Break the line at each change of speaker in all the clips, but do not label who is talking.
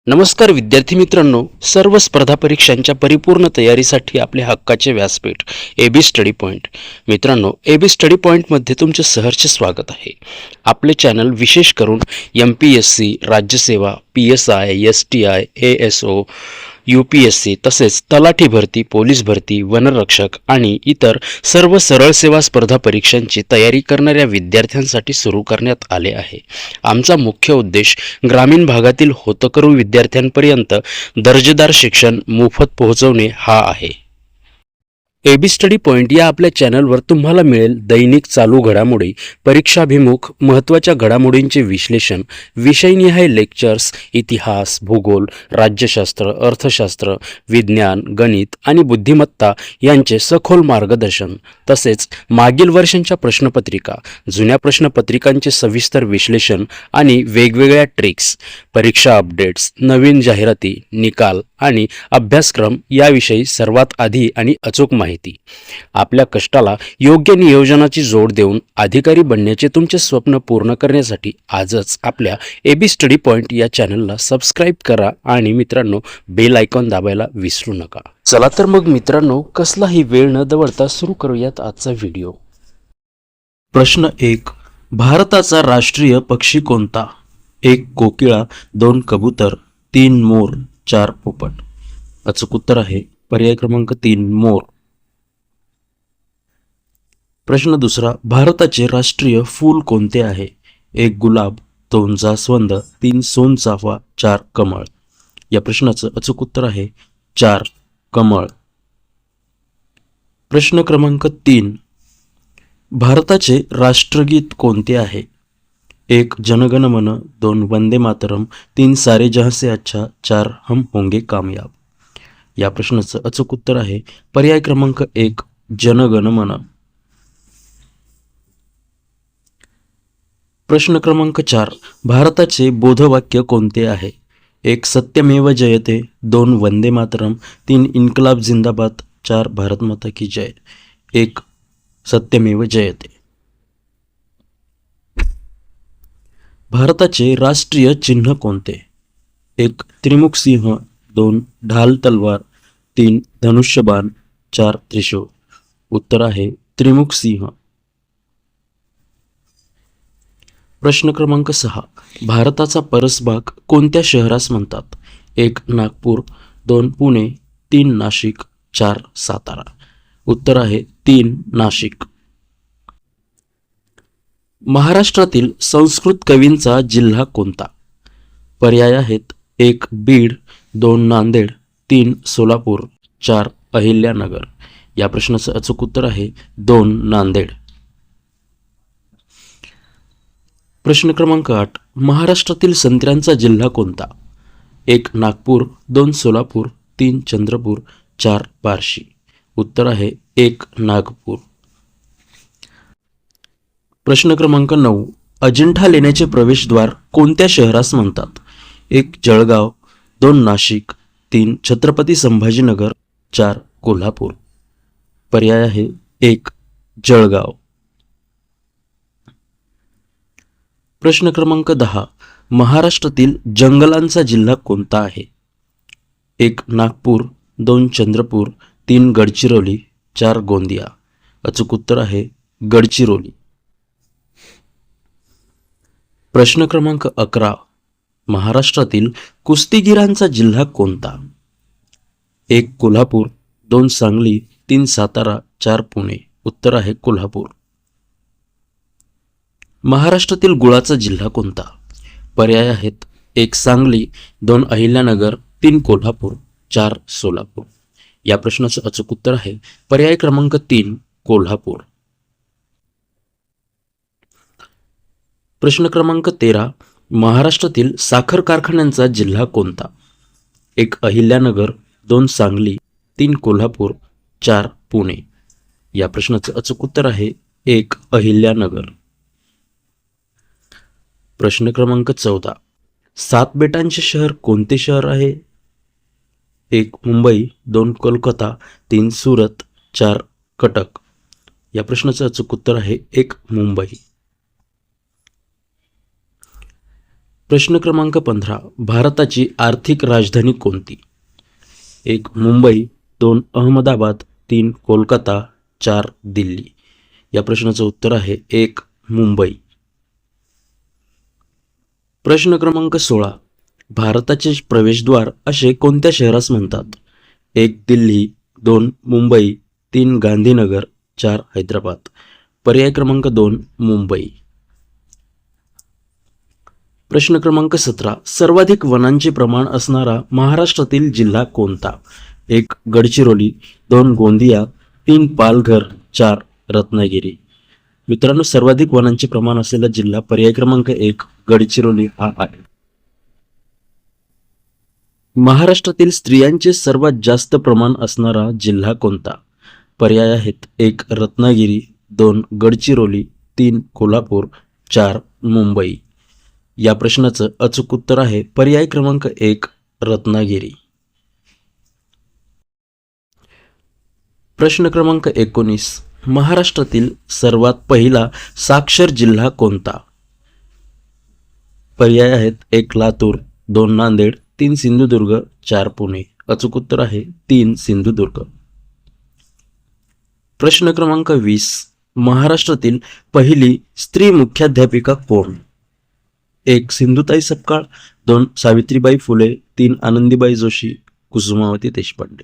नमस्कार विद्यार्थी मित्रांनो, सर्व स्पर्धा परीक्षांच्या परिपूर्ण तयारीसाठी आपले हक्काचे व्यासपीठ एबी स्टडी पॉईंट. मित्रांनो, एबी स्टडी पॉईंटमध्ये तुमचे सहर्ष स्वागत आहे. आपले चॅनल विशेष करून MPSC, राज्यसेवा, PSI, STI, ASO, UPSC तसेच तलाठी भरती, पोलीस भरती, वनरक्षक आणि इतर सर्व सरळ सेवा स्पर्धा परीक्षांची तयारी करणाऱ्या विद्यार्थ्यांसाठी सुरू करण्यात आले आहे. आमचा मुख्य उद्देश ग्रामीण भागातील होतकरू विद्यार्थ्यांपर्यंत दर्जेदार शिक्षण मोफत पोहोचवणे हा आहे. एबी स्टडी पॉईंट या आपल्या चॅनलवर तुम्हाला मिळेल दैनिक चालू घडामोडी, परीक्षाभिमुख महत्त्वाच्या घडामोडींचे विश्लेषण, विषयनिहाय लेक्चर्स, इतिहास, भूगोल, राज्यशास्त्र, अर्थशास्त्र, विज्ञान, गणित आणि बुद्धिमत्ता यांचे सखोल मार्गदर्शन, तसेच मागील वर्षांच्या प्रश्नपत्रिका, जुन्या प्रश्नपत्रिकांचे सविस्तर विश्लेषण आणि वेगवेगळ्या ट्रिक्स, परीक्षा अपडेट्स, नवीन जाहिराती, निकाल आणि अभ्यासक्रम याविषयी सर्वात आधी आणि अचूक माहिती. आपल्या कष्टाला योग्य नियोजनाची जोड देऊन अधिकारी बनण्याचे तुमचे स्वप्न पूर्ण करण्यासाठी आजच आपल्या एबी स्टडी पॉईंट या चॅनलला सबस्क्राईब करा आणि मित्रांनो, बेल आयकॉन दाबायला विसरू नका. चला तर मग मित्रांनो, कसलाही वेळ न दवडता सुरू करूयात आजचा व्हिडिओ. प्रश्न 1. भारताचा राष्ट्रीय पक्षी कोणता? 1. कोकिळा, 2. कबूतर, 3. मोर, 4. पोपट. अचूक उत्तर आहे पर्याय क्रमांक 3 मोर. प्रश्न 2. भारताचे राष्ट्रीय फूल कोणते आहे? 1. गुलाब, 2. जास्वंद, 3. सोनचाफा, 4. कमळ. या प्रश्नाचं अचूक उत्तर आहे 4. कमळ. प्रश्न क्रमांक 3. भारताचे राष्ट्रगीत कोणते आहे? 1. जनगण मन, 2. वंदे मातरम, 3. सारे जहां से अच्छा, 4. हम होंगे कामयाब. या प्रश्नाचं अचूक उत्तर आहे पर्याय क्रमांक 1 जनगण मन. प्रश्न क्रमांक 4. भारताचे बोधवाक्य कोणते आहे? 1. सत्यमेव जयते, 2. वंदे मातरम, 3. इन्कलाब जिंदाबाद, 4. भारत माता की जय. 1. सत्यमेव जयते. भारताचे राष्ट्रीय चिन्ह कोणते? 1. त्रिमुख सिंह, 2. ढाल तलवार, 3. धनुष्यबाण, 4. त्रिशूळ. उत्तर आहे त्रिमुख सिंह. प्रश्न क्रमांक 6. भारताचा परसभाग कोणत्या शहरास म्हणतात? 1. नागपूर, 2. पुणे, 3. नाशिक, 4. सातारा. उत्तर आहे 3. नाशिक. महाराष्ट्रातील संस्कृत कवींचा जिल्हा कोणता? पर्याय आहेत 1. बीड, 2. नांदेड, 3. सोलापूर, 4. अहिल्यानगर. या प्रश्नाचं अचूक उत्तर आहे 2. नांदेड. प्रश्न क्रमांक 8. महाराष्ट्रातील संत्र्यांचा जिल्हा कोणता? 1. नागपूर, 2. सोलापूर, 3. चंद्रपूर, 4. बार्शी. उत्तर आहे 1. नागपूर. प्रश्न क्रमांक 9. अजिंठा लेण्याचे प्रवेशद्वार कोणत्या शहरास म्हणतात? 1. जळगाव, 2. नाशिक, 3. छत्रपती संभाजीनगर, 4. कोल्हापूर. पर्याय आहे 1. जळगाव. प्रश्न क्रमांक 10. महाराष्ट्रातील जंगलांचा जिल्हा कोणता आहे? 1. नागपूर, 2. चंद्रपूर, 3. गडचिरोली, 4. गोंदिया. अचूक उत्तर आहे गडचिरोली. प्रश्न क्रमांक 11. महाराष्ट्रातील कुस्तीगीरांचा जिल्हा कोणता? 1. कोल्हापूर, 2. सांगली, 3. सातारा, 4. पुणे. उत्तर आहे कोल्हापूर. महाराष्ट्रातील गुळाचा जिल्हा कोणता? पर्याय आहेत 1. सांगली, 2. अहिल्यानगर, 3. कोल्हापूर, 4. सोलापूर. या प्रश्नाचं अचूक उत्तर आहे पर्याय क्रमांक 3 कोल्हापूर. प्रश्न क्रमांक 13. महाराष्ट्रातील साखर कारखान्यांचा जिल्हा कोणता? 1. अहिल्यानगर, 2. सांगली, 3. कोल्हापूर, 4. पुणे. या प्रश्नाचं अचूक उत्तर आहे 1. अहिल्यानगर. प्रश्न क्रमांक 14. 7 बेटांचे शहर कोणते शहर आहे? 1. मुंबई, 2. कोलकाता, 3. सुरत, 4. कटक. या प्रश्नाचं अचूक उत्तर आहे 1. मुंबई. प्रश्न क्रमांक 15. भारताची आर्थिक राजधानी कोणती? 1. मुंबई, 2. अहमदाबाद, 3. कोलकाता, 4. दिल्ली. या प्रश्नाचं उत्तर आहे 1. मुंबई. प्रश्न क्रमांक 16. भारताचे प्रवेशद्वार असे कोणत्या शहरास म्हणतात? 1. दिल्ली, 2. मुंबई, 3. गांधीनगर, 4. हैदराबाद. पर्याय क्रमांक 2. मुंबई. प्रश्न क्रमांक 17. सर्वाधिक वनांचे प्रमाण असणारा महाराष्ट्रातील जिल्हा कोणता? 1. गडचिरोली, 2. गोंदिया, 3. पालघर, 4. रत्नागिरी. मित्रांनो, सर्वाधिक वनांचे प्रमाण असलेला जिल्हा पर्याय क्रमांक 1 गडचिरोली हा आहे. महाराष्ट्रातील स्त्रियांचे सर्वात जास्त प्रमाण असणारा जिल्हा कोणता? पर्याय आहेत 1. रत्नागिरी, 2. गडचिरोली, 3. कोल्हापूर, 4. मुंबई. या प्रश्नाचं अचूक उत्तर आहे पर्याय क्रमांक 1 रत्नागिरी. प्रश्न क्रमांक 19. महाराष्ट्रातील सर्वात पहिला साक्षर जिल्हा कोणता? पर्याय आहेत 1. लातूर, 2. नांदेड, 3. सिंधुदुर्ग, 4. पुणे. अचूक उत्तर आहे 3. सिंधुदुर्ग. प्रश्न क्रमांक 20. महाराष्ट्रातील पहिली स्त्री मुख्याध्यापिका कोण? 1. सिंधुताई सपकाळ, 2. सावित्रीबाई फुले, 3. आनंदीबाई जोशी, कुसुमावती देशपांडे.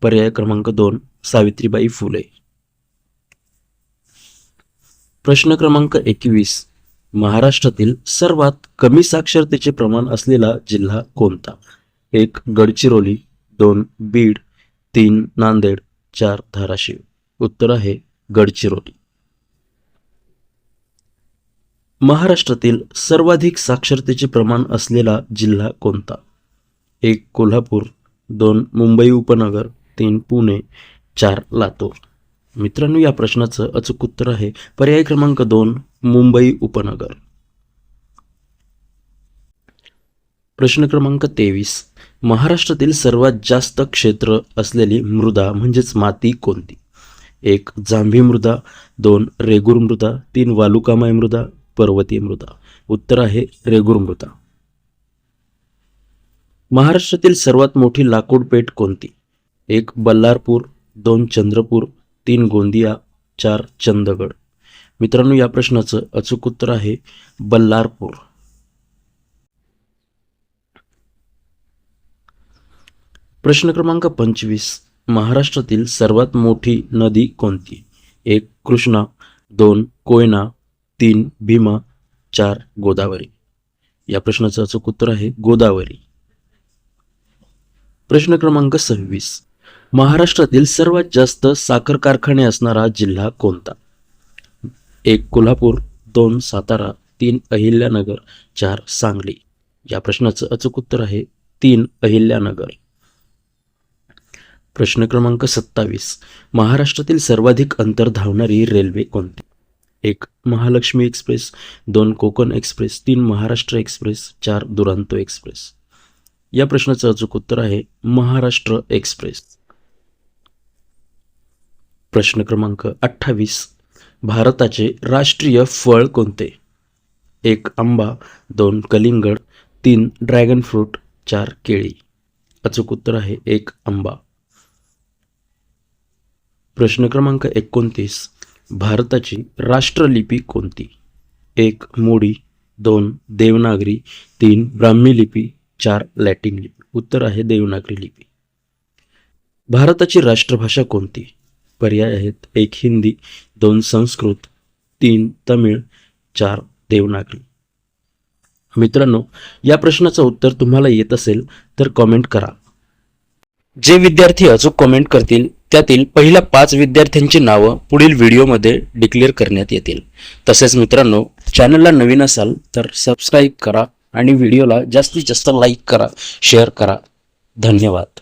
पर्याय क्रमांक 2 सावित्रीबाई फुले. प्रश्न क्रमांक 21. महाराष्ट्रातील सर्वात कमी साक्षरतेचे प्रमाण असलेला जिल्हा कोणता? 1. गडचिरोली, 2. बीड, 3. नांदेड, 4. धाराशिव. उत्तर आहे गडचिरोली. महाराष्ट्रातील सर्वाधिक साक्षरतेचे प्रमाण असलेला जिल्हा कोणता? 1. कोल्हापूर, 2. मुंबई उपनगर, 3. पुणे, 4. लातूर. मित्रांनो, या प्रश्नाचं अचूक उत्तर आहे पर्याय क्रमांक 2 मुंबई उपनगर. प्रश्न क्रमांक 23. महाराष्ट्रातील सर्वात जास्त क्षेत्र असलेली मृदा म्हणजेच माती कोणती? 1. जांभी मृदा, 2. रेगूर मृदा, 3. वालुकामय मृदा, पर्वतीय मृदा. उत्तर आहे रेगूर मृदा. महाराष्ट्रातील सर्वात मोठी लाकूड पेठ कोणती? 1. बल्लारपूर, 2. चंद्रपूर, 3. गोंदिया, 4. चंदगड. मित्रांनो, या प्रश्नाचं अचूक उत्तर आहे बल्लारपूर. प्रश्न क्रमांक 25. महाराष्ट्रातील सर्वात मोठी नदी कोणती? 1. कृष्णा, 2. कोयना, 3. भीमा, 4. गोदावरी. या प्रश्नाचं अचूक उत्तर आहे गोदावरी. प्रश्न क्रमांक 26. महाराष्ट्रातील सर्वात जास्त साखर कारखाने असणारा जिल्हा कोणता? 1. कोल्हापूर, 2. सातारा, 3. अहिल्यानगर, 4. सांगली. या प्रश्नाचं अचूक उत्तर आहे 3. अहिल्यानगर. प्रश्न क्रमांक 27. महाराष्ट्रातील सर्वाधिक अंतर धावणारी रेल्वे कोणती? 1. Mahalakshmi express, 2. Konkan express, 3. Maharashtra express, 4. Duronto express. या प्रश्नाचं अचूक उत्तर आहे महाराष्ट्र एक्सप्रेस. प्रश्न क्रमांक 28. भारताचे राष्ट्रीय फळ कोणते? 1. आंबा, 2. कलिंगड, 3. Dragon fruit, 4. केळी. अचूक उत्तर आहे 1. आंबा. प्रश्न क्रमांक 29. भारताची राष्ट्रलिपी कोणती? 1. मोडी, 2. देवनागरी, 3. ब्राह्मी लिपी, 4. लॅटिन लिपी. उत्तर आहे देवनागरी लिपी. भारताची राष्ट्रभाषा कोणती? पर्याय आहेत 1. हिंदी, 2. संस्कृत, 3. तमिळ, 4. देवनागरी. मित्रांनो, या प्रश्नाचं उत्तर तुम्हाला येत असेल तर कॉमेंट करा. जे विद्यार्थी अचूक कॉमेंट करतील त्यातील पहिल्या 5 विद्यार्थ्यांची नावं पुढील व्हिडिओमध्ये डिक्लेअर करण्यात येतील. तसेच मित्रांनो, चॅनलला नवीन असाल तर सबस्क्राईब करा आणि व्हिडिओला जास्तीत जास्त लाईक करा, शेअर करा. धन्यवाद.